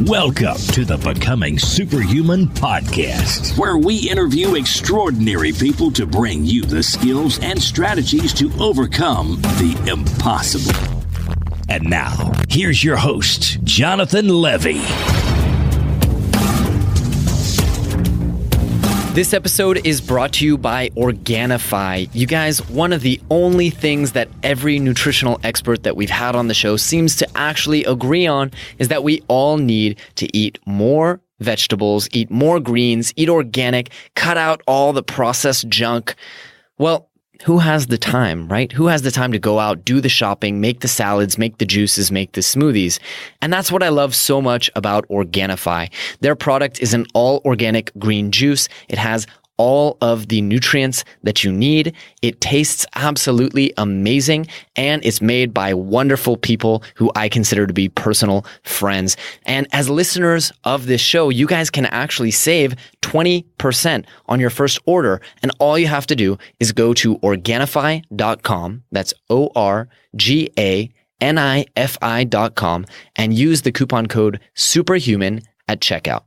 Welcome to the Becoming Superhuman podcast, where we interview extraordinary people to bring you the skills and strategies to overcome the impossible. And now, here's your host, Jonathan Levy. This episode is brought to you by Organifi. You guys, one of the only things that every nutritional expert that we've had on the show seems to actually agree on is that we all need to eat more vegetables, eat more greens, eat organic, cut out all the processed junk. Well, who has the time, right? Who has the time to go out, do the shopping, make the salads, make the juices, make the smoothies? And that's what I love so much about Organifi. Their product is an all-organic green juice. It has all of the nutrients that you need. It tastes absolutely amazing, and it's made by wonderful people who I consider to be personal friends. And as listeners of this show, you guys can actually save 20% on your first order. And all you have to do is go to Organifi.com. That's Organifi.com and use the coupon code SUPERHUMAN at checkout.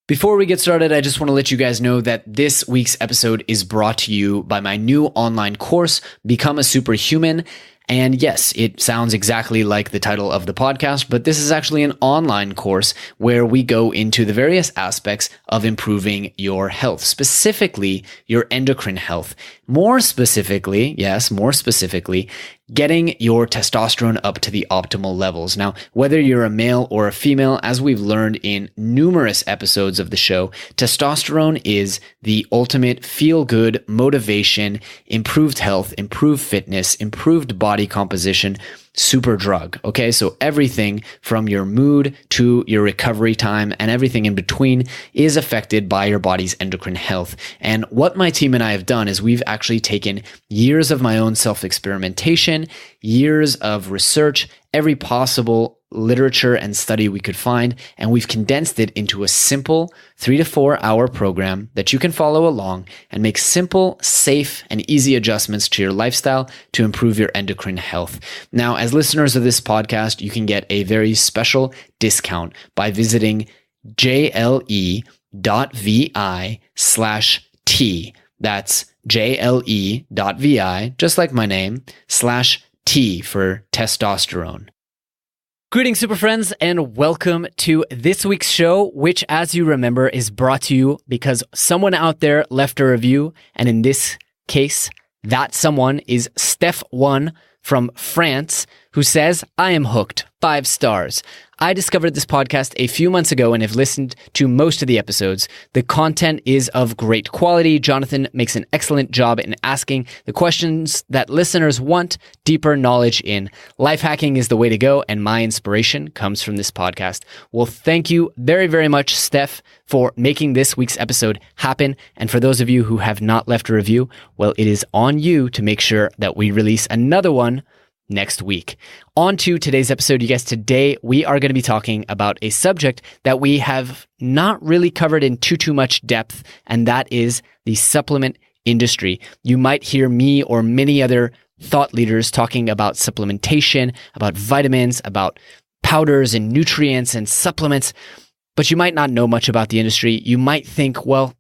Before we get started, I just want to let you guys know that this week's episode is brought to you by my new online course, Become a Superhuman. And yes, it sounds exactly like the title of the podcast, but this is actually an online course where we go into the various aspects of improving your health, specifically your endocrine health. More specifically, getting your testosterone up to the optimal levels. Now, whether you're a male or a female, as we've learned in numerous episodes of the show, testosterone is the ultimate feel-good motivation, improved health, improved fitness, improved body composition, super drug. Okay, so everything from your mood to your recovery time and everything in between is affected by your body's endocrine health. And what my team and I have done is we've actually taken years of my own self-experimentation, years of research, every possible literature and study we could find, and we've condensed it into a simple 3 to 4 hour program that you can follow along and make simple, safe, and easy adjustments to your lifestyle to improve your endocrine health. Now, as listeners of this podcast, you can get a very special discount by visiting jle.vi/T. That's jle.vi, just like my name, /T for testosterone. Greetings, super friends, and welcome to this week's show, which, as you remember, is brought to you because someone out there left a review, and in this case, that someone is Steph1 from France, who says, "I am hooked, 5 stars. I discovered this podcast a few months ago and have listened to most of the episodes. The content is of great quality. Jonathan makes an excellent job in asking the questions that listeners want deeper knowledge in. Life hacking is the way to go, and my inspiration comes from this podcast." Well, thank you very, very much, Steph, for making this week's episode happen. And for those of you who have not left a review, well, it is on you to make sure that we release another one next week. On to today's episode, you guys. Today, we are going to be talking about a subject that we have not really covered in too much depth, and that is the supplement industry. You might hear me or many other thought leaders talking about supplementation, about vitamins, about powders and nutrients and supplements, but you might not know much about the industry. You might think, well,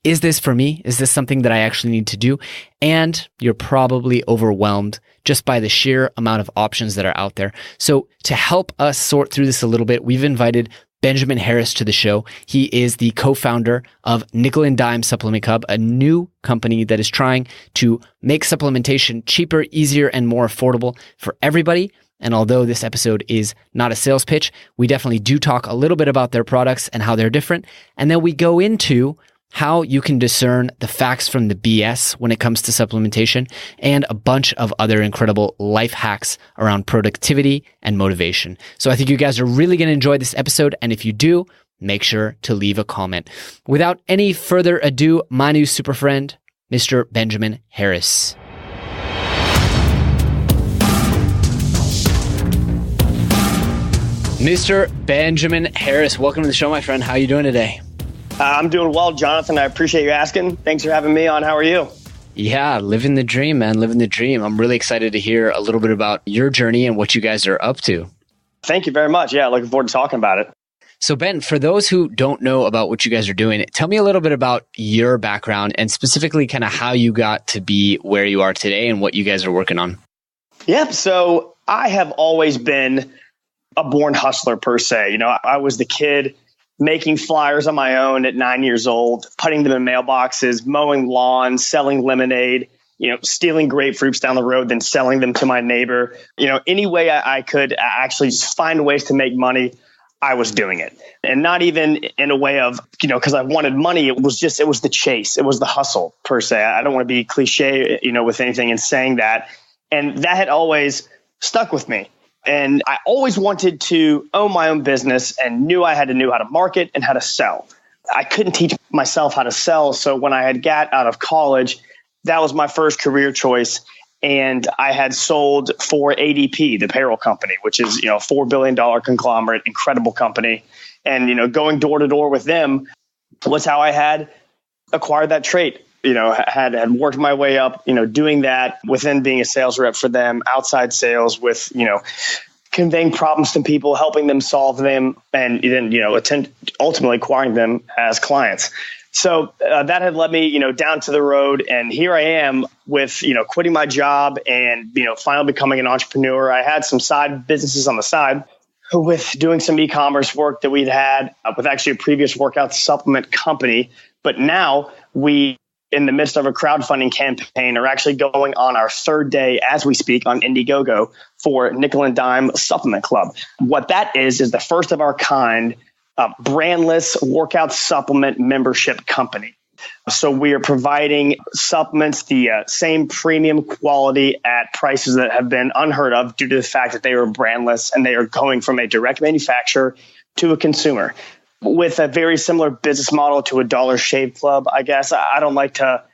is this for me? Is this something that I actually need to do? And you're probably overwhelmed just by the sheer amount of options that are out there. So to help us sort through this a little bit, we've invited Benjamin Harris to the show. He is the co-founder of Nickel and Dime Supplement Hub, a new company that is trying to make supplementation cheaper, easier, and more affordable for everybody. And although this episode is not a sales pitch, we definitely do talk a little bit about their products and how they're different. And then we go into how you can discern the facts from the BS when it comes to supplementation, and a bunch of other incredible life hacks around productivity and motivation. So I think you guys are really going to enjoy this episode. And if you do, make sure to leave a comment. Without any further ado, my new super friend, Mr. Benjamin Harris. Mr. Benjamin Harris, welcome to the show, my friend. How are you doing today? I'm doing well, Jonathan. I appreciate you asking. Thanks for having me on. How are you? Yeah, living the dream, man. Living the dream. I'm really excited to hear a little bit about your journey and what you guys are up to. Thank you very much. Yeah, looking forward to talking about it. So Ben, for those who don't know about what you guys are doing, tell me a little bit about your background and specifically kind of how you got to be where you are today and what you guys are working on. Yep. So I have always been a born hustler per se. I was the kid making flyers on my own at 9 years old, putting them in mailboxes, mowing lawns, selling lemonade, stealing grapefruits down the road, then selling them to my neighbor. Any way I could actually just find ways to make money, I was doing it. And not even in a way of, because I wanted money. It was the chase. It was the hustle per se. I don't want to be cliche, with anything in saying that. And that had always stuck with me. And I always wanted to own my own business and knew I had to know how to market and how to sell. I couldn't teach myself how to sell. So when I had got out of college, that was my first career choice. And I had sold for ADP, the payroll company, which is, a $4 billion conglomerate, incredible company. And, going door to door with them was how I had acquired that trait. Had worked my way up, doing that within being a sales rep for them, outside sales with, conveying problems to people, helping them solve them, and then, ultimately acquiring them as clients. So that had led me, down to the road. And here I am with, quitting my job and, finally becoming an entrepreneur. I had some side businesses on the side with doing some e-commerce work that we'd had with actually a previous workout supplement company. But now we, in the midst of a crowdfunding campaign, are actually going on our third day as we speak on Indiegogo for Nickel and Dime Supplement Club. What that is the first of our kind brandless workout supplement membership company. So we are providing supplements the same premium quality at prices that have been unheard of due to the fact that they are brandless and they are going from a direct manufacturer to a consumer with a very similar business model to a Dollar Shave Club. I guess I don't like to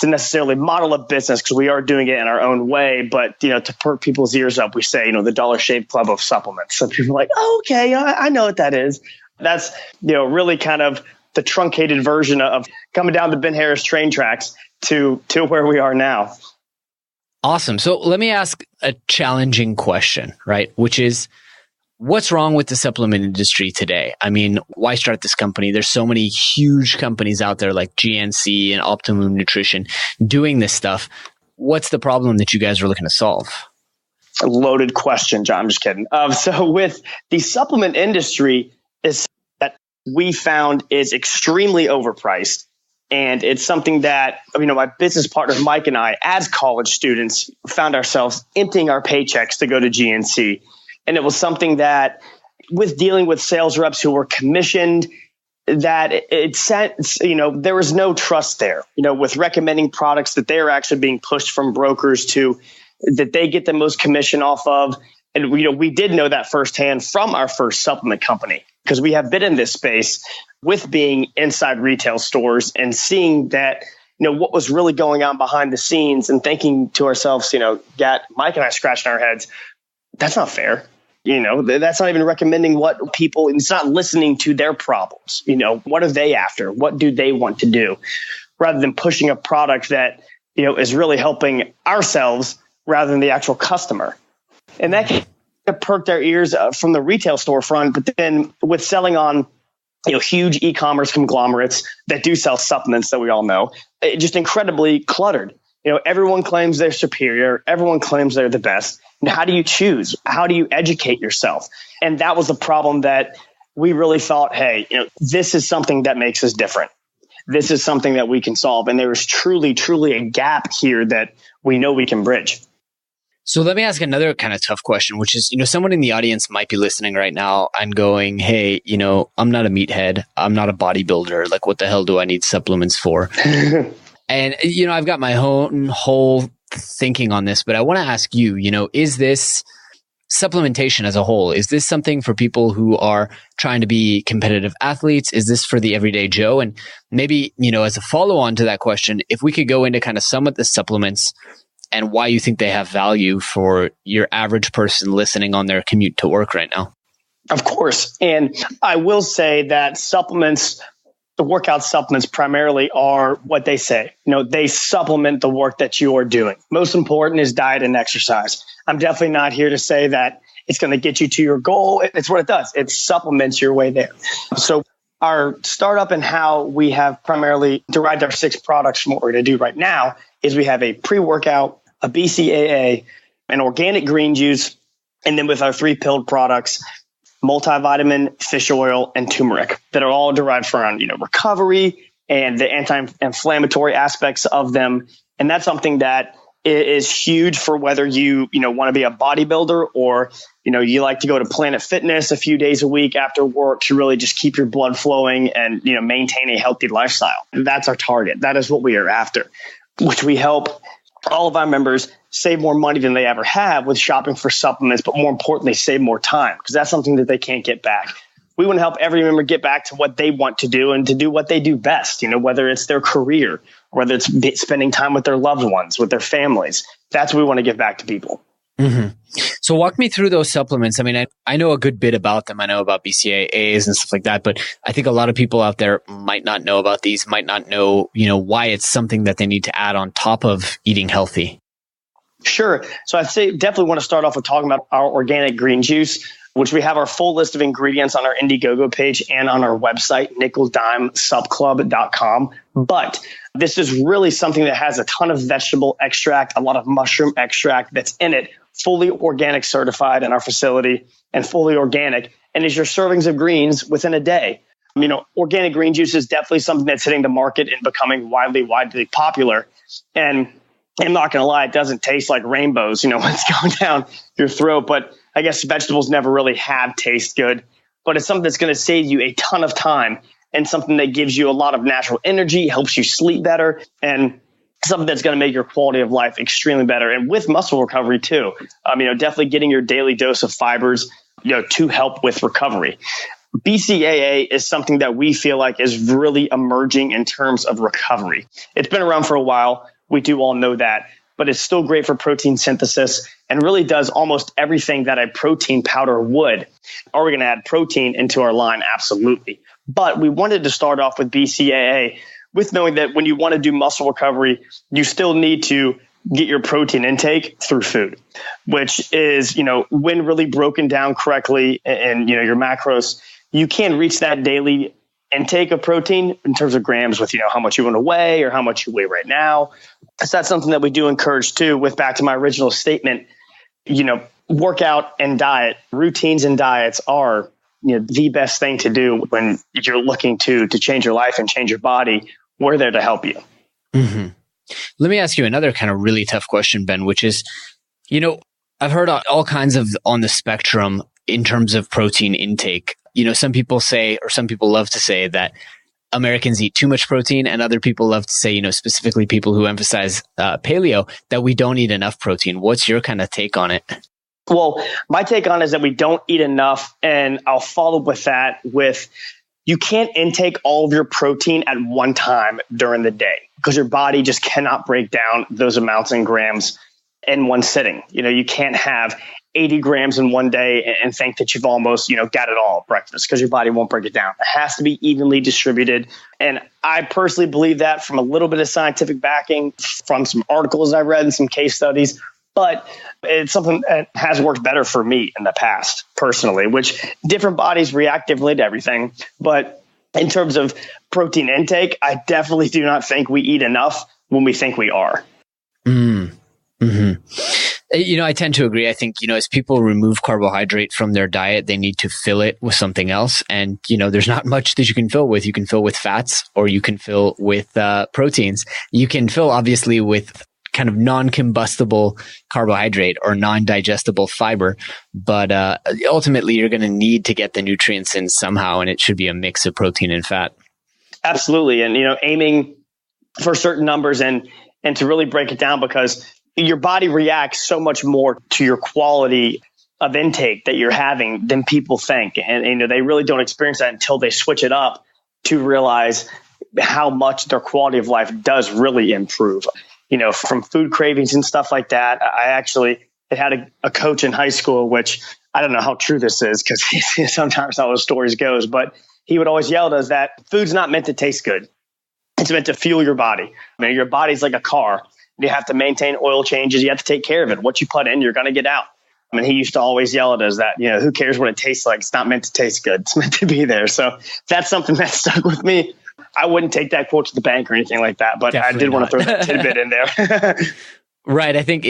necessarily model a business because we are doing it in our own way. But, to perk people's ears up, we say, the Dollar Shave Club of supplements. So people are like, oh, okay, I know what that is. That's, really kind of the truncated version of coming down the Ben Harris train tracks to where we are now. Awesome. So let me ask a challenging question, right? Which is, what's wrong with the supplement industry today? I mean, why start this company? There's so many huge companies out there like GNC and Optimum Nutrition doing this stuff. What's the problem that you guys are looking to solve? A loaded question, John. I'm just kidding. So with the supplement industry, is that we found is extremely overpriced. And it's something that, my business partner, Mike, and I, as college students, found ourselves emptying our paychecks to go to GNC. And it was something that, with dealing with sales reps who were commissioned, that it sent, there was no trust there, with recommending products that they are actually being pushed from brokers to that they get the most commission off of. And, we did know that firsthand from our first supplement company, because we have been in this space with being inside retail stores and seeing that, what was really going on behind the scenes and thinking to ourselves, got Mike and I scratching our heads. That's not fair. That's not even recommending what people, it's not listening to their problems. What are they after? What do they want to do? Rather than pushing a product that, is really helping ourselves rather than the actual customer. And that perked our ears from the retail storefront. But then with selling on, huge e-commerce conglomerates that do sell supplements that we all know, it just incredibly cluttered. Everyone claims they're superior. Everyone claims they're the best. And how do you choose? How do you educate yourself? And that was the problem that we really thought, hey, this is something that makes us different. This is something that we can solve. And there is truly, truly a gap here that we know we can bridge. So let me ask another kind of tough question, which is, someone in the audience might be listening right now and going, hey, I'm not a meathead. I'm not a bodybuilder. Like, what the hell do I need supplements for? And, I've got my own whole thinking on this, but I want to ask you, is this supplementation as a whole, is this something for people who are trying to be competitive athletes? Is this for the everyday Joe? And maybe, as a follow on to that question, if we could go into kind of some of the supplements and why you think they have value for your average person listening on their commute to work right now. Of course. And I will say that supplements the workout supplements primarily are what they say. They supplement the work that you are doing. Most important is diet and exercise. I'm definitely not here to say that it's going to get you to your goal. It's what it does. It supplements your way there. So our startup and how we have primarily derived our 6 products from what we're going to do right now is we have a pre-workout, a BCAA, an organic green juice, and then with our 3 pilled products, multivitamin, fish oil, and turmeric that are all derived from recovery and the anti-inflammatory aspects of them. And that's something that is huge for whether you want to be a bodybuilder or you like to go to Planet Fitness a few days a week after work to really just keep your blood flowing and maintain a healthy lifestyle. And that's our target. That is what we are after, which we help all of our members save more money than they ever have with shopping for supplements, but more importantly, save more time because that's something that they can't get back. We want to help every member get back to what they want to do and to do what they do best, whether it's their career, or whether it's spending time with their loved ones, with their families. That's what we want to give back to people. Mm-hmm. So walk me through those supplements. I mean, I know a good bit about them. I know about BCAAs and stuff like that, but I think a lot of people out there might not know about these, might not know, why it's something that they need to add on top of eating healthy. Sure. So I'd say definitely want to start off with talking about our organic green juice, which we have our full list of ingredients on our Indiegogo page and on our website, nickeldimesupclub.com. But this is really something that has a ton of vegetable extract, a lot of mushroom extract that's in it, fully organic certified in our facility and fully organic, and is your servings of greens within a day. Organic green juice is definitely something that's hitting the market and becoming widely popular. And I'm not going to lie, it doesn't taste like rainbows, when it's going down your throat. But I guess vegetables never really have taste good. But it's something that's going to save you a ton of time and something that gives you a lot of natural energy, helps you sleep better, and something that's going to make your quality of life extremely better. And with muscle recovery too, definitely getting your daily dose of fibers, to help with recovery. BCAA is something that we feel like is really emerging in terms of recovery. It's been around for a while. We do all know that, but it's still great for protein synthesis and really does almost everything that a protein powder would. Are we going to add protein into our line? Absolutely. But we wanted to start off with BCAA with knowing that when you want to do muscle recovery, you still need to get your protein intake through food, which is, when really broken down correctly and, your macros, you can reach that daily intake of protein in terms of grams with, how much you want to weigh or how much you weigh right now. So that's something that we do encourage too, with back to my original statement, workout and diet, routines and diets are, the best thing to do when you're looking to change your life and change your body. We're there to help you. Mm-hmm. Let me ask you another kind of really tough question, Ben, which is, I've heard all kinds of on the spectrum in terms of protein intake. Some people say, or some people love to say that Americans eat too much protein, and other people love to say, specifically people who emphasize paleo, that we don't eat enough protein. What's your kind of take on it? Well, my take on it is that we don't eat enough, and I'll follow with that with you can't intake all of your protein at one time during the day because your body just cannot break down those amounts in grams in one sitting. You can't have 80 grams in one day and think that you've almost, got it all at breakfast because your body won't break it down. It has to be evenly distributed. And I personally believe that from a little bit of scientific backing, from some articles I read and some case studies. But it's something that has worked better for me in the past, personally, which different bodies react differently to everything. But in terms of protein intake, I definitely do not think we eat enough when we think we are. Mm-hmm. I tend to agree. I think, as people remove carbohydrate from their diet, they need to fill it with something else. And, there's not much that you can fill with. You can fill with fats, or you can fill with proteins. You can fill, obviously, with kind of non-combustible carbohydrate or non-digestible fiber. But ultimately, you're going to need to get the nutrients in somehow, and it should be a mix of protein and fat. Absolutely. And, aiming for certain numbers and to really break it down, because your body reacts so much more to your quality of intake that you're having than people think. And they really don't experience that until they switch it up to realize how much their quality of life does really improve. From food cravings and stuff like that. I actually had a coach in high school, which I don't know how true this is because sometimes how those stories goes, but he would always yell at us that food's not meant to taste good. It's meant to fuel your body. I mean, your body's like a car. You have to maintain oil changes. You have to take care of it. What you put in, you're going to get out. I mean, he used to always yell at us that, who cares what it tastes like? It's not meant to taste good. It's meant to be there. So that's something that stuck with me. I wouldn't take that quote to the bank or anything like that, but Definitely I did want to throw that tidbit in there. Right. I think,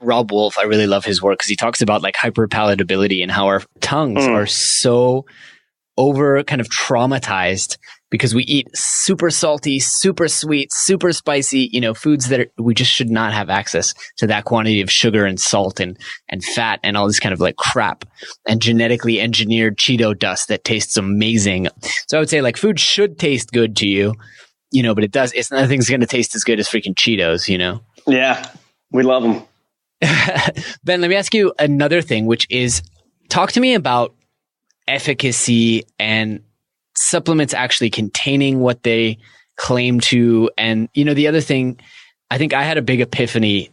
Rob Wolf, I really love his work because he talks about like hyperpalatability and how our tongues are so over kind of traumatized because we eat super salty, super sweet, super spicy, foods that we just should not have access to that quantity of sugar and salt and fat and all this kind of like crap and genetically engineered Cheeto dust that tastes amazing. So I would say like food should taste good to you, but it's nothing's going to taste as good as freaking Cheetos, Yeah, we love them. Ben, let me ask you another thing, which is talk to me about efficacy and supplements actually containing what they claim to. And, the other thing, I think I had a big epiphany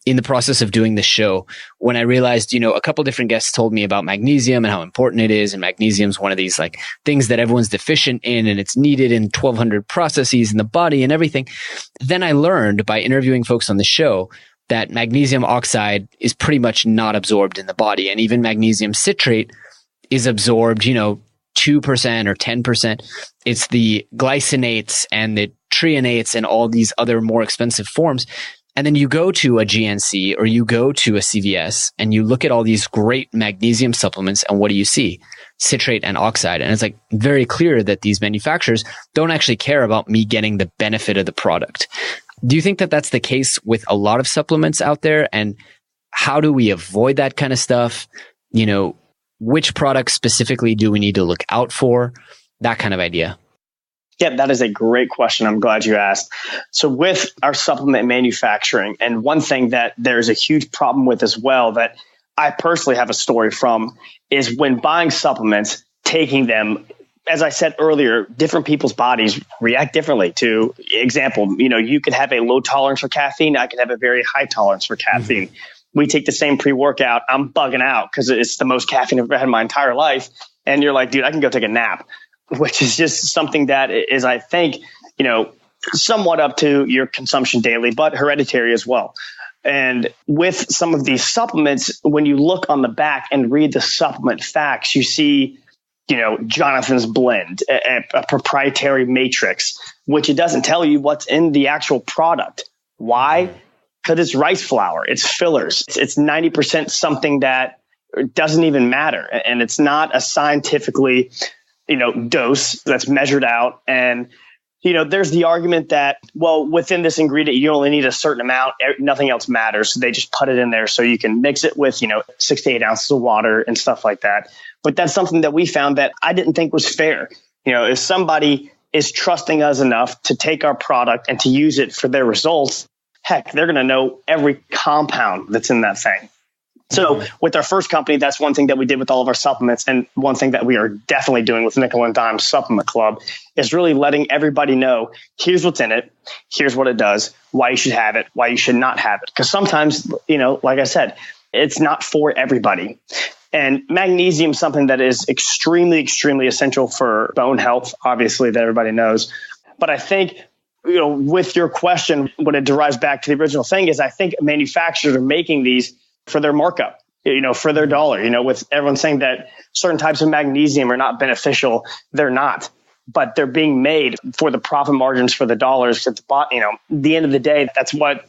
in the process of doing the show when I realized, a couple different guests told me about magnesium and how important it is. And magnesium is one of these like things that everyone's deficient in and it's needed in 1,200 processes in the body and everything. Then I learned by interviewing folks on the show that magnesium oxide is pretty much not absorbed in the body. And even magnesium citrate is absorbed, 2% or 10%. It's the glycinates and the trionates and all these other more expensive forms. And then you go to a GNC or you go to a CVS and you look at all these great magnesium supplements and what do you see? Citrate and oxide. And it's like very clear that these manufacturers don't actually care about me getting the benefit of the product. Do you think that that's the case with a lot of supplements out there? And how do we avoid that kind of stuff? Which products specifically do we need to look out for? That kind of idea. Yeah, that is a great question. I'm glad you asked. So with our supplement manufacturing, and one thing that there's a huge problem with as well that I personally have a story from is when buying supplements, taking them, as I said earlier, different people's bodies react differently to, example, you could have a low tolerance for caffeine. I could have a very high tolerance for caffeine. Mm-hmm. We take the same pre-workout. I'm bugging out because it's the most caffeine I've ever had in my entire life. And you're like, dude, I can go take a nap, which is just something that is, I think, somewhat up to your consumption daily, but hereditary as well. And with some of these supplements, when you look on the back and read the supplement facts, you see, Jonathan's blend, a proprietary matrix, which it doesn't tell you what's in the actual product. Why? Because it's rice flour, it's fillers, it's 90% something that doesn't even matter. And it's not a scientifically, dose that's measured out. And, there's the argument that, well, within this ingredient, you only need a certain amount, nothing else matters. So they just put it in there so you can mix it with, 6 to 8 ounces of water and stuff like that. But that's something that we found that I didn't think was fair. If somebody is trusting us enough to take our product and to use it for their results, heck, they're going to know every compound that's in that thing. So with our first company, that's one thing that we did with all of our supplements. And one thing that we are definitely doing with Nickel and Dime Supplement Club is really letting everybody know, here's what's in it, here's what it does, why you should have it, why you should not have it. Because sometimes, like I said, it's not for everybody. And magnesium is something that is extremely, extremely essential for bone health, obviously, that everybody knows. But I think, with your question, what it derives back to the original thing is I think manufacturers are making these for their markup, for their dollar, with everyone saying that certain types of magnesium are not beneficial. They're not, but they're being made for the profit margins for the dollars. At the end of the day, that's what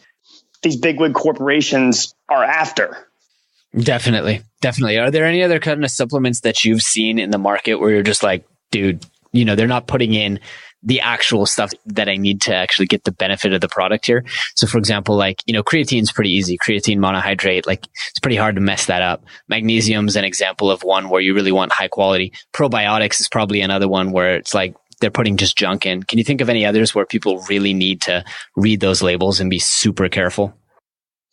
these bigwig corporations are after. Definitely. Are there any other kind of supplements that you've seen in the market where you're just like, dude, they're not putting in the actual stuff that I need to actually get the benefit of the product here? So for example, creatine is pretty easy. Creatine monohydrate, it's pretty hard to mess that up. Magnesium is an example of one where you really want high quality. Probiotics is probably another one where it's like they're putting just junk in. Can you think of any others where people really need to read those labels and be super careful?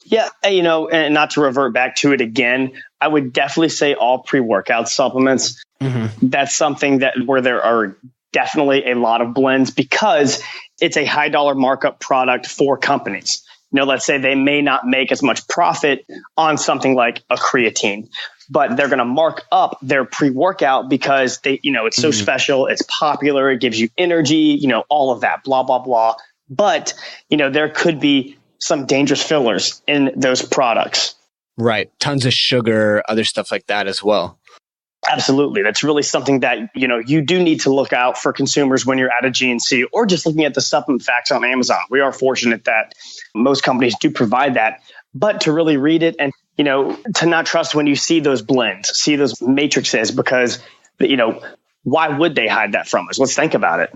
Yeah, and not to revert back to it again, I would definitely say all pre-workout supplements. Mm-hmm. That's something where there are definitely a lot of blends because it's a high dollar markup product for companies. Let's say they may not make as much profit on something like a creatine, but they're going to mark up their pre-workout because it's so special. It's popular. It gives you energy, all of that, blah, blah, blah. But, there could be some dangerous fillers in those products. Right. Tons of sugar, other stuff like that as well. Absolutely. That's really something that, you do need to look out for consumers when you're at a GNC or just looking at the supplement facts on Amazon. We are fortunate that most companies do provide that, but to really read it and, to not trust when you see those blends, see those matrices, because, why would they hide that from us? Let's think about it,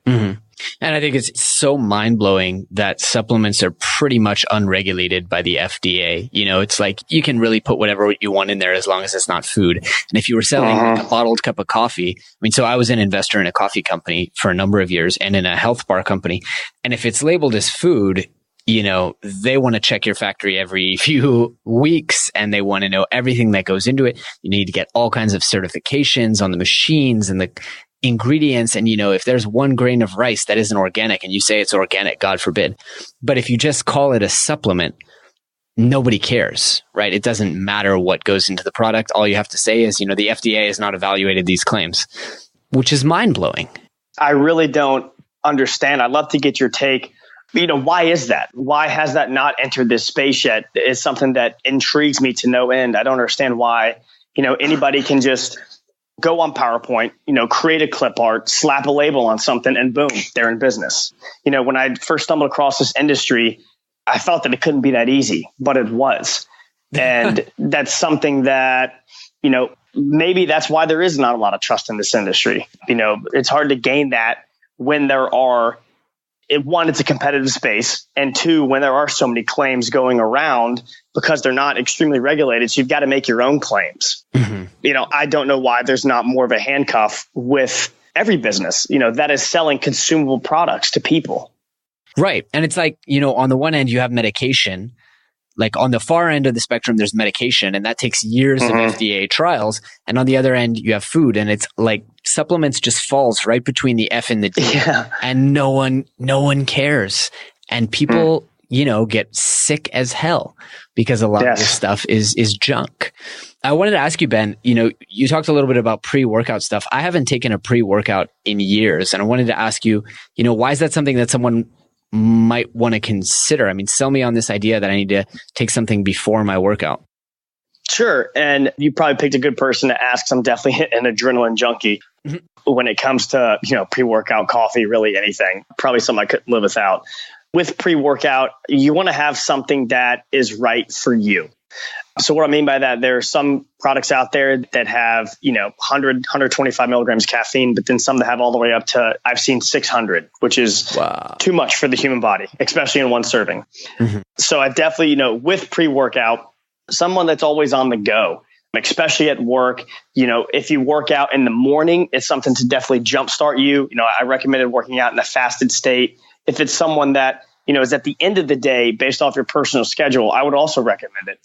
Mm-hmm. And I think it's so mind-blowing that supplements are pretty much unregulated by the FDA. It's like you can really put whatever you want in there as long as it's not food. And if you were selling like a bottled cup of coffee, so I was an investor in a coffee company for a number of years and in a health bar company. And if it's labeled as food, they want to check your factory every few weeks and they want to know everything that goes into it. You need to get all kinds of certifications on the machines and the ingredients. And, if there's 1 grain of rice that isn't organic and you say it's organic, God forbid. But if you just call it a supplement, nobody cares, right? It doesn't matter what goes into the product. All you have to say is, the FDA has not evaluated these claims, which is mind blowing. I really don't understand. I'd love to get your take. Why is that? Why has that not entered this space yet? It's something that intrigues me to no end. I don't understand why, anybody can just go on PowerPoint, create a clip art, slap a label on something, and boom, they're in business. When I first stumbled across this industry, I felt that it couldn't be that easy, but it was. And that's something that, maybe that's why there is not a lot of trust in this industry. It's hard to gain that when there are, one, it's a competitive space, and two, when there are so many claims going around because they're not extremely regulated, so you've got to make your own claims. Mm-hmm. I don't know why there's not more of a handcuff with every business, that is selling consumable products to people. Right. And it's like, on the one end, you have medication. Like on the far end of the spectrum, there's medication, and that takes years of FDA trials. And on the other end, you have food, and it's like supplements just falls right between the F and the D, and no one cares. And people, get sick as hell because a lot of this stuff is junk. I wanted to ask you, Ben, you talked a little bit about pre-workout stuff. I haven't taken a pre-workout in years, and I wanted to ask you, why is that something that someone might want to consider? Sell me on this idea that I need to take something before my workout. Sure. And you probably picked a good person to ask. I'm definitely an adrenaline junkie when it comes to, pre-workout coffee, really anything, probably something I couldn't live without. With pre-workout, you want to have something that is right for you. So what I mean by that, there are some products out there that have, 100, 125 milligrams caffeine, but then some that have all the way up to, I've seen 600, which is too much for the human body, especially in one serving. Mm-hmm. So I definitely, with pre-workout, someone that's always on the go, especially at work, if you work out in the morning, it's something to definitely jumpstart you. I recommended working out in a fasted state. If it's someone that, is at the end of the day, based off your personal schedule, I would also recommend it.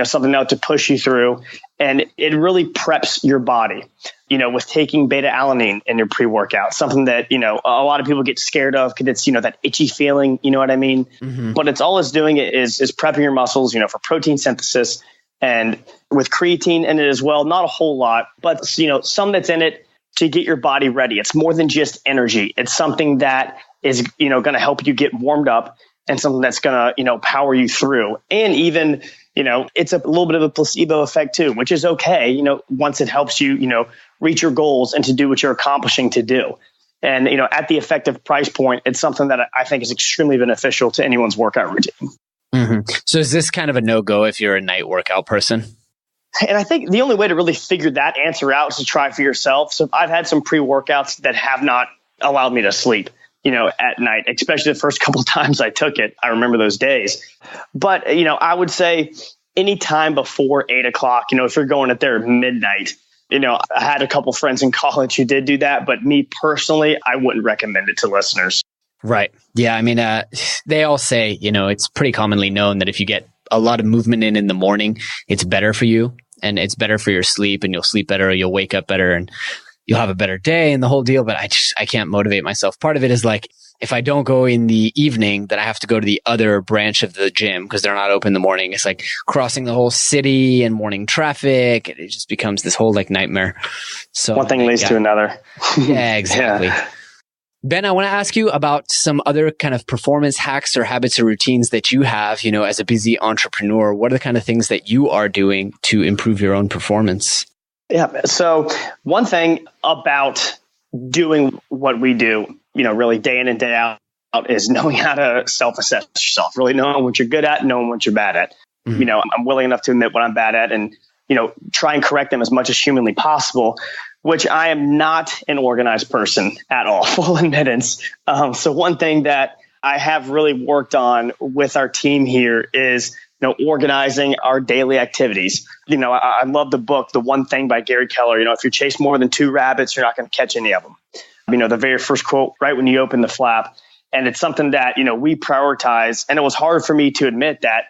Something now to push you through. And it really preps your body, with taking beta alanine in your pre-workout, something that, a lot of people get scared of because it's, that itchy feeling, you know what I mean? Mm-hmm. But it's doing it is prepping your muscles, for protein synthesis, and with creatine in it as well. Not a whole lot, but, some that's in it to get your body ready. It's more than just energy. It's something that is, going to help you get warmed up, and something that's going to, power you through. And even, it's a little bit of a placebo effect too, which is okay, once it helps you, reach your goals and to do what you're accomplishing to do. And, at the effective price point, it's something that I think is extremely beneficial to anyone's workout routine. Mm-hmm. So is this kind of a no-go if you're a night workout person? And I think the only way to really figure that answer out is to try for yourself. So I've had some pre-workouts that have not allowed me to sleep, at night, especially the first couple of times I took it. I remember those days. But, I would say any time before 8 o'clock, if you're going at there at midnight, I had a couple friends in college who did do that. But me personally, I wouldn't recommend it to listeners. Right. Yeah. They all say, it's pretty commonly known that if you get a lot of movement in the morning, it's better for you and it's better for your sleep, and you'll sleep better, you'll wake up better, and you'll have a better day and the whole deal. But I can't motivate myself. Part of it is like, if I don't go in the evening, then I have to go to the other branch of the gym because they're not open in the morning. It's like crossing the whole city and morning traffic. And it just becomes this whole like nightmare. So one thing leads to another. Yeah, exactly. Yeah. Ben, I want to ask you about some other kind of performance hacks or habits or routines that you have, as a busy entrepreneur. What are the kind of things that you are doing to improve your own performance? Yeah. So one thing about doing what we do, really day in and day out is knowing how to self-assess yourself, really knowing what you're good at, knowing what you're bad at. Mm-hmm. I'm willing enough to admit what I'm bad at and, try and correct them as much as humanly possible, which I am not an organized person at all, full admittance. So one thing that I have really worked on with our team here is, organizing our daily activities. I love the book, The One Thing by Gary Keller. If you chase more than 2 rabbits, you're not going to catch any of them. The very first quote, right when you open the flap. And it's something that, we prioritize. And it was hard for me to admit that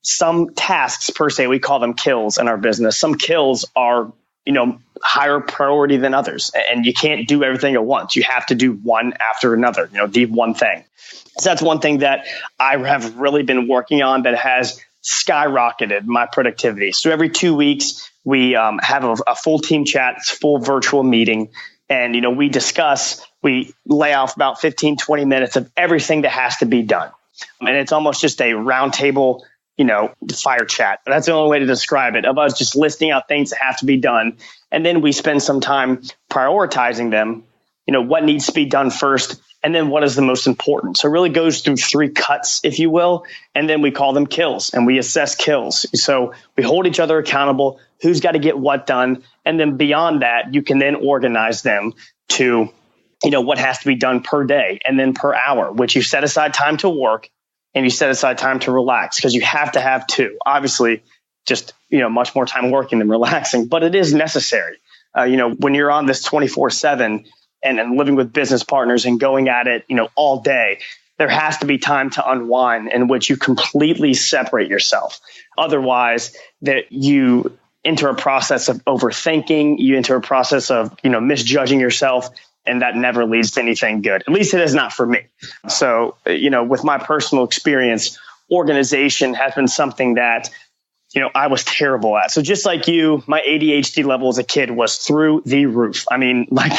some tasks per se, we call them kills in our business. Some kills are, higher priority than others. And you can't do everything at once. You have to do one after another, the one thing. So that's one thing that I have really been working on that has skyrocketed my productivity. So every 2 weeks, we have a full team chat, it's a full virtual meeting. And, we lay off about 15, 20 minutes of everything that has to be done. And it's almost just a round table, fire chat. That's the only way to describe it, of us just listing out things that have to be done. And then we spend some time prioritizing them, what needs to be done first, and then what is the most important. So it really goes through 3 cuts, if you will, and then we call them kills, and we assess kills. So we hold each other accountable, who's got to get what done, and then beyond that, you can then organize them to, what has to be done per day and then per hour, which you set aside time to work and you set aside time to relax, because you have to have 2. Obviously, just, much more time working than relaxing, but it is necessary. When you're on this 24/7 and living with business partners and going at it, all day, there has to be time to unwind in which you completely separate yourself. Otherwise, that you enter a process of overthinking, you enter a process of, misjudging yourself, and that never leads to anything good. At least it is not for me. So, with my personal experience, organization has been something that, I was terrible at. So just like you, my ADHD level as a kid was through the roof. I mean, like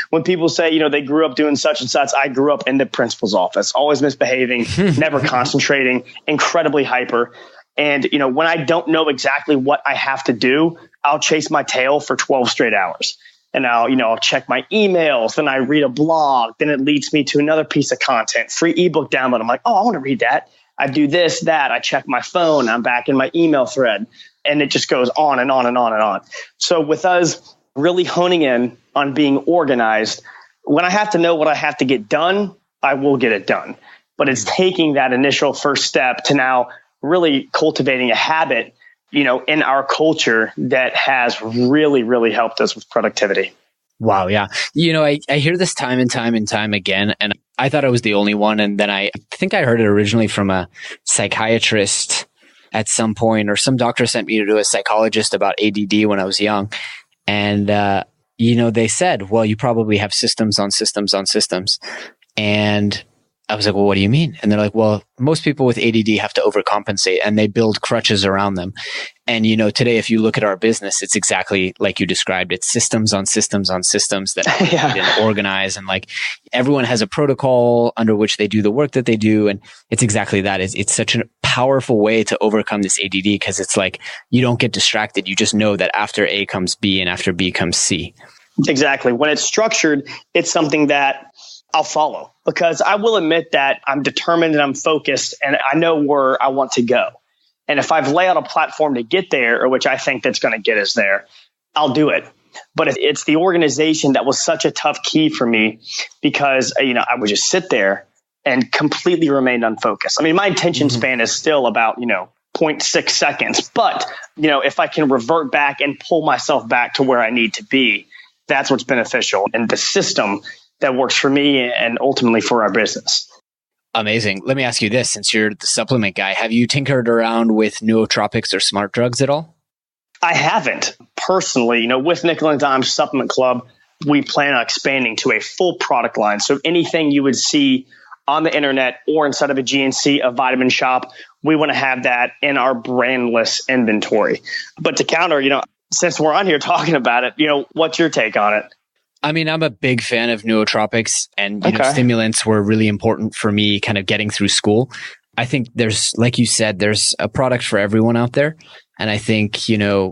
when people say, they grew up doing such and such, I grew up in the principal's office, always misbehaving, never concentrating, incredibly hyper. And, when I don't know exactly what I have to do, I'll chase my tail for 12 straight hours. And I'll check my emails, then I read a blog, then it leads me to another piece of content, free ebook download. I'm like, oh, I want to read that. I do this, that, I check my phone, I'm back in my email thread, and it just goes on and on and on and on. So with us really honing in on being organized, when I have to know what I have to get done, I will get it done. But it's taking that initial first step to now really cultivating a habit, in our culture that has really, really helped us with productivity. Wow. Yeah. I hear this time and time and time again, and I thought I was the only one. And then I think I heard it originally from a psychiatrist at some point, or some doctor sent me to a psychologist about ADD when I was young. And, they said, well, you probably have systems on systems on systems. And I was like, well, what do you mean? And they're like, well, most people with ADD have to overcompensate and they build crutches around them. And, today, if you look at our business, it's exactly like you described. It's systems on systems on systems that and organize. And like everyone has a protocol under which they do the work that they do. And it's exactly that. It's such a powerful way to overcome this ADD, because it's like you don't get distracted. You just know that after A comes B and after B comes C. Exactly. When it's structured, it's something that I'll follow, because I will admit that I'm determined and I'm focused and I know where I want to go. And if I've laid out a platform to get there, or which I think that's going to get us there, I'll do it. But it's the organization that was such a tough key for me, because, I would just sit there and completely remain unfocused. I mean, my attention span is still about, 0.6 seconds. But, if I can revert back and pull myself back to where I need to be, that's what's beneficial. And the system that works for me and ultimately for our business. Amazing. Let me ask you this, since you're the supplement guy, have you tinkered around with nootropics or smart drugs at all? I haven't personally, with Nickel and Dime Supplement Club. we plan on expanding to a full product line. So anything you would see on the internet or inside of a GNC, a vitamin shop, we want to have that in our brandless inventory. But to counter, since we're on here talking about it, what's your take on it? I mean, I'm a big fan of nootropics, and stimulants were really important for me kind of getting through school. I think like you said, there's a product for everyone out there. And I think,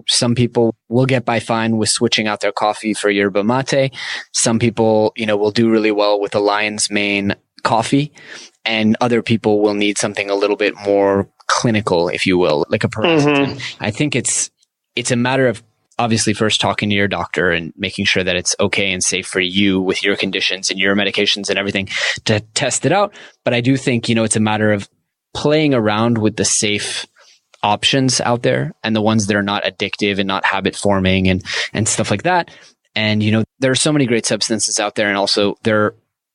some people will get by fine with switching out their coffee for yerba mate. Some people, will do really well with a lion's mane coffee, and other people will need something a little bit more clinical, if you will, like a paracetam. I think it's a matter of obviously first talking to your doctor and making sure that it's okay and safe for you with your conditions and your medications and everything to test it out. But I do think, it's a matter of playing around with the safe options out there and the ones that are not addictive and not habit forming and stuff like that. And, there are so many great substances out there. And also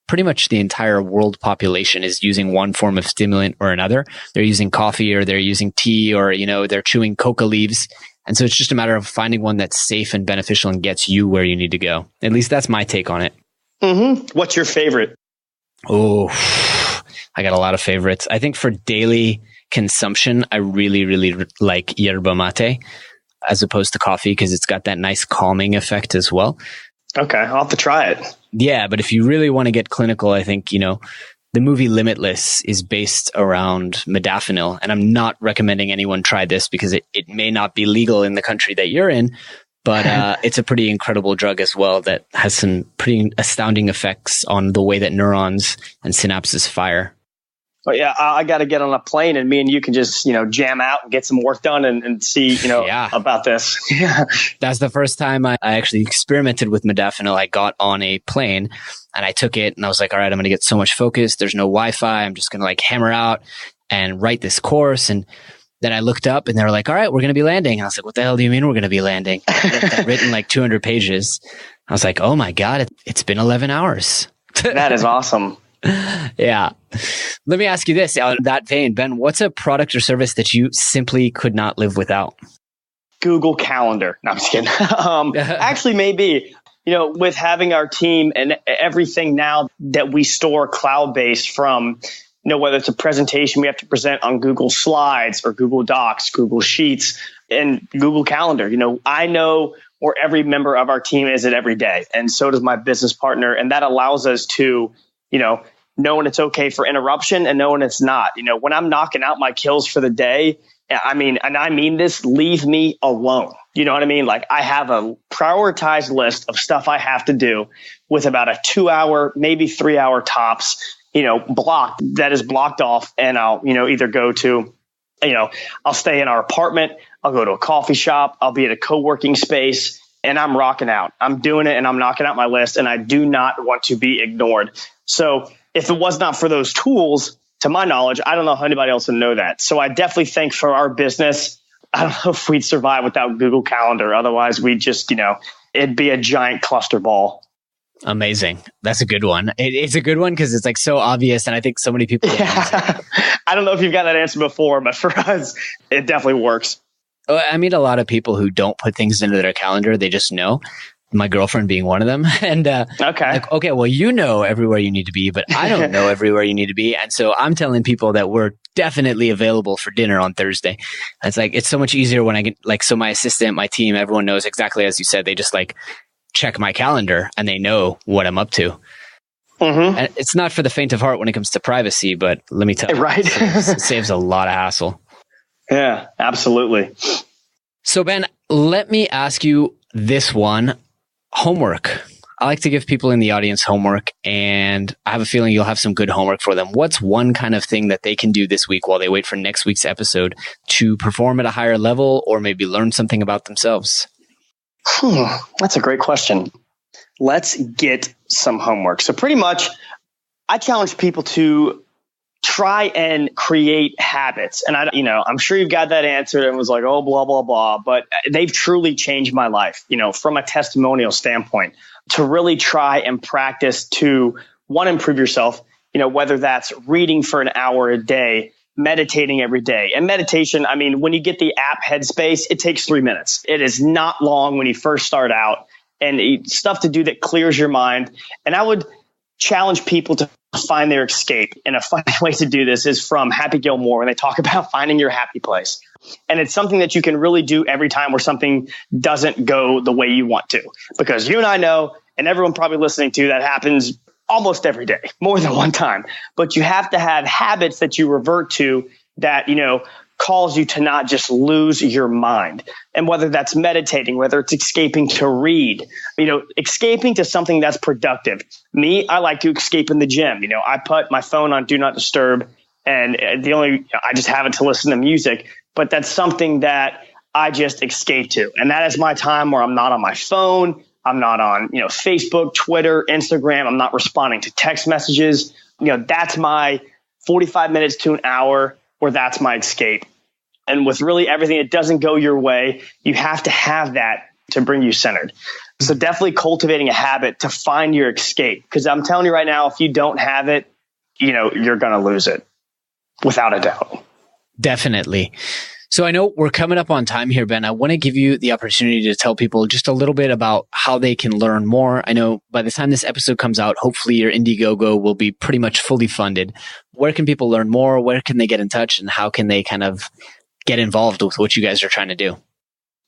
pretty much the entire world population is using one form of stimulant or another. They're using coffee, or they're using tea, or, they're chewing coca leaves. And so it's just a matter of finding one that's safe and beneficial and gets you where you need to go. At least that's my take on it. What's your favorite? Oh, I got a lot of favorites. I think for daily consumption, I really, really like yerba mate as opposed to coffee, because it's got that nice calming effect as well. Okay, I'll have to try it. Yeah, but if you really want to get clinical, I think, the movie Limitless is based around modafinil. And I'm not recommending anyone try this because it may not be legal in the country that you're in, but it's a pretty incredible drug as well that has some pretty astounding effects on the way that neurons and synapses fire. But yeah, I got to get on a plane, and me and you can just, jam out and get some work done and see, about this. Yeah. That's the first time I actually experimented with modafinil. I got on a plane and I took it, and I was like, all right, I'm going to get so much focus. There's no Wi-Fi. I'm just going to hammer out and write this course. And then I looked up and they were like, all right, we're going to be landing. And I was like, what the hell do you mean we're going to be landing? I've written 200 pages. I was like, oh my God, it's been 11 hours. That is awesome. Yeah. Let me ask you this. On that vein, Ben, what's a product or service that you simply could not live without? Google Calendar. No, I'm just kidding. Actually, maybe, with having our team and everything now that we store cloud-based from, whether it's a presentation we have to present on Google Slides or Google Docs, Google Sheets, and Google Calendar. I know where every member of our team is at every day. And so does my business partner. And that allows us to know when it's okay for interruption and know when it's not. When I'm knocking out my kills for the day, I mean this, leave me alone. You know what I mean? I have a prioritized list of stuff I have to do with about a 2-hour, maybe 3-hour tops, block that is blocked off. And I'll, either go to, I'll stay in our apartment. I'll go to a coffee shop. I'll be at a co-working space, and I'm rocking out. I'm doing it, and I'm knocking out my list, and I do not want to be ignored. So if it was not for those tools, to my knowledge, I don't know how anybody else would know that. So I definitely think for our business, I don't know if we'd survive without Google Calendar. Otherwise, we'd just, it'd be a giant cluster ball. Amazing. That's a good one. It's a good one because it's so obvious. And I think so many people. Yeah. I don't know if you've got that answer before, but for us, it definitely works. I meet a lot of people who don't put things into their calendar. They just know. My girlfriend being one of them. And okay, well, everywhere you need to be, but I don't know everywhere you need to be. And so I'm telling people that we're definitely available for dinner on Thursday. It's it's so much easier when I get so my assistant, my team, everyone knows exactly as you said. They just check my calendar and they know what I'm up to. And it's not for the faint of heart when it comes to privacy, but let me tell you, right? it saves a lot of hassle. Yeah, absolutely. So Ben, let me ask you this one. Homework. I like to give people in the audience homework, and I have a feeling you'll have some good homework for them. What's one kind of thing that they can do this week while they wait for next week's episode to perform at a higher level or maybe learn something about themselves? That's a great question. Let's get some homework. So pretty much, I challenge people to try and create habits. And I'm sure you've got that answer and was like, oh, blah, blah, blah. But they've truly changed my life, from a testimonial standpoint, to really try and practice to, one, improve yourself, whether that's reading for an hour a day, meditating every day. And meditation, when you get the app Headspace, it takes 3 minutes. It is not long when you first start out. and stuff to do that clears your mind. And I would challenge people to find their escape. And a fun way to do this is from Happy Gilmore when they talk about finding your happy place. And it's something that you can really do every time where something doesn't go the way you want to. Because you and I know, and everyone probably listening to, that happens almost every day, more than one time. But you have to have habits that you revert to that, cause you to not just lose your mind. And whether that's meditating, whether it's escaping to read, escaping to something that's productive. Me, I like to escape in the gym. I put my phone on Do Not Disturb, and I just have it to listen to music. But that's something that I just escape to. And that is my time where I'm not on my phone. I'm not on, Facebook, Twitter, Instagram. I'm not responding to text messages. That's my 45 minutes to an hour where that's my escape. And with really everything that doesn't go your way, you have to have that to bring you centered. So definitely cultivating a habit to find your escape. Because I'm telling you right now, if you don't have it, you're going to lose it without a doubt. Definitely. So I know we're coming up on time here, Ben. I want to give you the opportunity to tell people just a little bit about how they can learn more. I know by the time this episode comes out, hopefully your Indiegogo will be pretty much fully funded. Where can people learn more? Where can they get in touch? And how can they kind of get involved with what you guys are trying to do?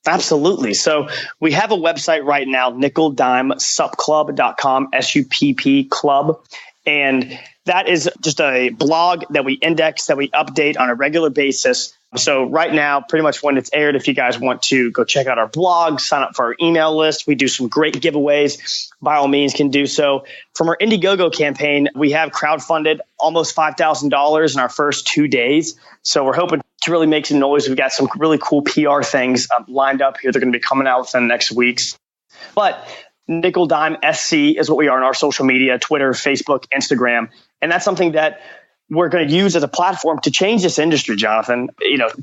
Absolutely. So we have a website right now, nickeldimesupclub.com, SUPP club. And that is just a blog that we index, that we update on a regular basis. So right now, pretty much when it's aired, if you guys want to go check out our blog, sign up for our email list, we do some great giveaways. By all means, can do so. From our Indiegogo campaign, we have crowdfunded almost $5,000 in our first 2 days. So we're hoping to really make some noise. We've got some really cool PR things lined up here. They're going to be coming out within the next weeks. But Nickel Dime SC is what we are on our social media, Twitter, Facebook, Instagram. And that's something that we're going to use as a platform to change this industry, Jonathan,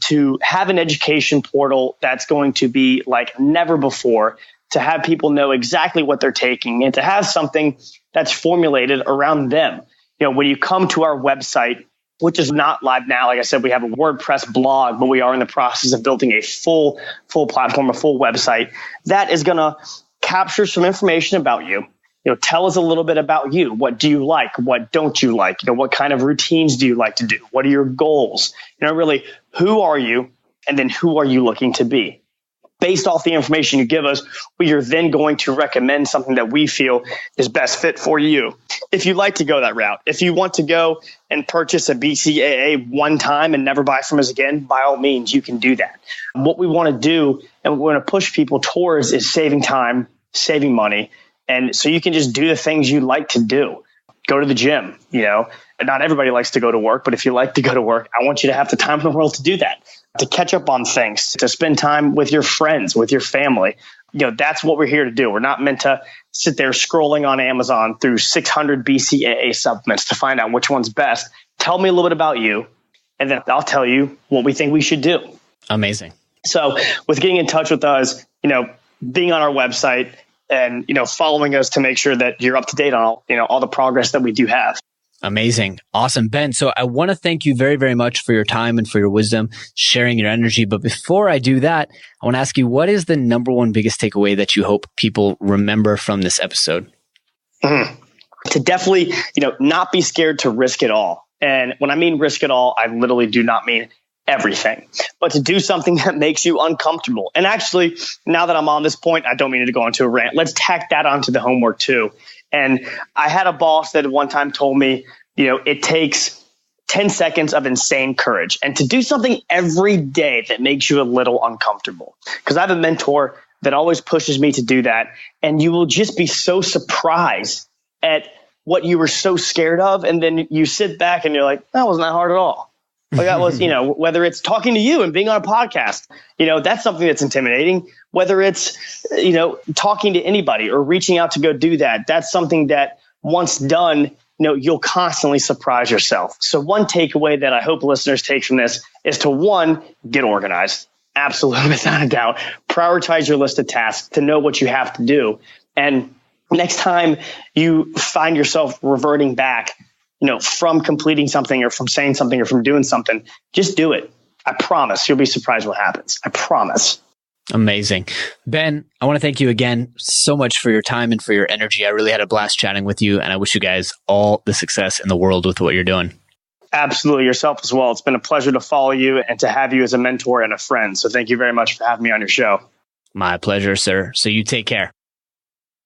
to have an education portal that's going to be like never before, to have people know exactly what they're taking and to have something that's formulated around them. When you come to our website, which is not live now, like I said, we have a WordPress blog, but we are in the process of building a full platform, a full website that is going to capture some information about you. Tell us a little bit about you. What do you like? What don't you like? What kind of routines do you like to do? What are your goals? Really, who are you? And then who are you looking to be? Based off the information you give us, we are then going to recommend something that we feel is best fit for you. If you'd like to go that route, if you want to go and purchase a BCAA one time and never buy from us again, by all means, you can do that. What we want to do and what we want to push people towards is saving time, saving money. And so you can just do the things you like to do. Go to the gym, Not everybody likes to go to work, but if you like to go to work, I want you to have the time in the world to do that, to catch up on things, to spend time with your friends, with your family. That's what we're here to do. We're not meant to sit there scrolling on Amazon through 600 BCAA supplements to find out which one's best. Tell me a little bit about you, and then I'll tell you what we think we should do. Amazing. So with getting in touch with us, being on our website, and following us to make sure that you're up to date on all the progress that we do have. Amazing. Awesome. Ben, so I want to thank you very, very much for your time and for your wisdom, sharing your energy. But before I do that, I want to ask you, what is the number one biggest takeaway that you hope people remember from this episode? To definitely, not be scared to risk it all. And when I mean risk it all, I literally do not mean everything, but to do something that makes you uncomfortable. And actually, now that I'm on this point, I don't mean to go into a rant. Let's tack that onto the homework too. And I had a boss that at one time told me, it takes 10 seconds of insane courage and to do something every day that makes you a little uncomfortable. Because I have a mentor that always pushes me to do that. And you will just be so surprised at what you were so scared of. And then you sit back and you're like, that wasn't that hard at all. Like that was, whether it's talking to you and being on a podcast, that's something that's intimidating. Whether it's, talking to anybody or reaching out to go do that, that's something that once done, you'll constantly surprise yourself. So one takeaway that I hope listeners take from this is to, one, get organized. Absolutely, without a doubt. Prioritize your list of tasks to know what you have to do. And next time you find yourself reverting back, from completing something or from saying something or from doing something, just do it. I promise you'll be surprised what happens. I promise. Amazing. Ben, I want to thank you again so much for your time and for your energy. I really had a blast chatting with you, and I wish you guys all the success in the world with what you're doing. Absolutely. Yourself as well. It's been a pleasure to follow you and to have you as a mentor and a friend. So thank you very much for having me on your show. My pleasure, sir. So you take care.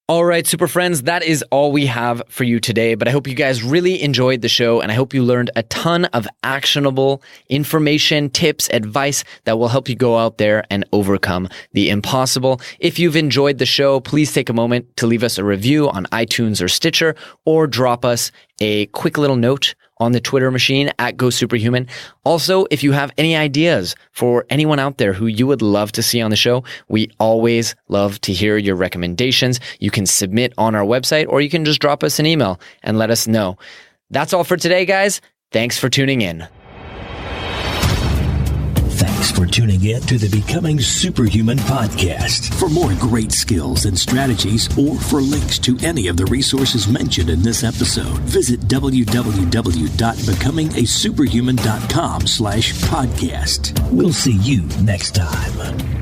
All right, super friends, that is all we have for you today, but I hope you guys really enjoyed the show, and I hope you learned a ton of actionable information, tips, advice that will help you go out there and overcome the impossible. If you've enjoyed the show, please take a moment to leave us a review on iTunes or Stitcher, or drop us a quick little note on the Twitter machine at GoSuperhuman. Also, if you have any ideas for anyone out there who you would love to see on the show, we always love to hear your recommendations. You can submit on our website, or you can just drop us an email and let us know. That's all for today, guys. Thanks for tuning in. Thanks for tuning in to the Becoming Superhuman podcast. For more great skills and strategies, or for links to any of the resources mentioned in this episode, visit www.becomingasuperhuman.com/podcast. We'll see you next time.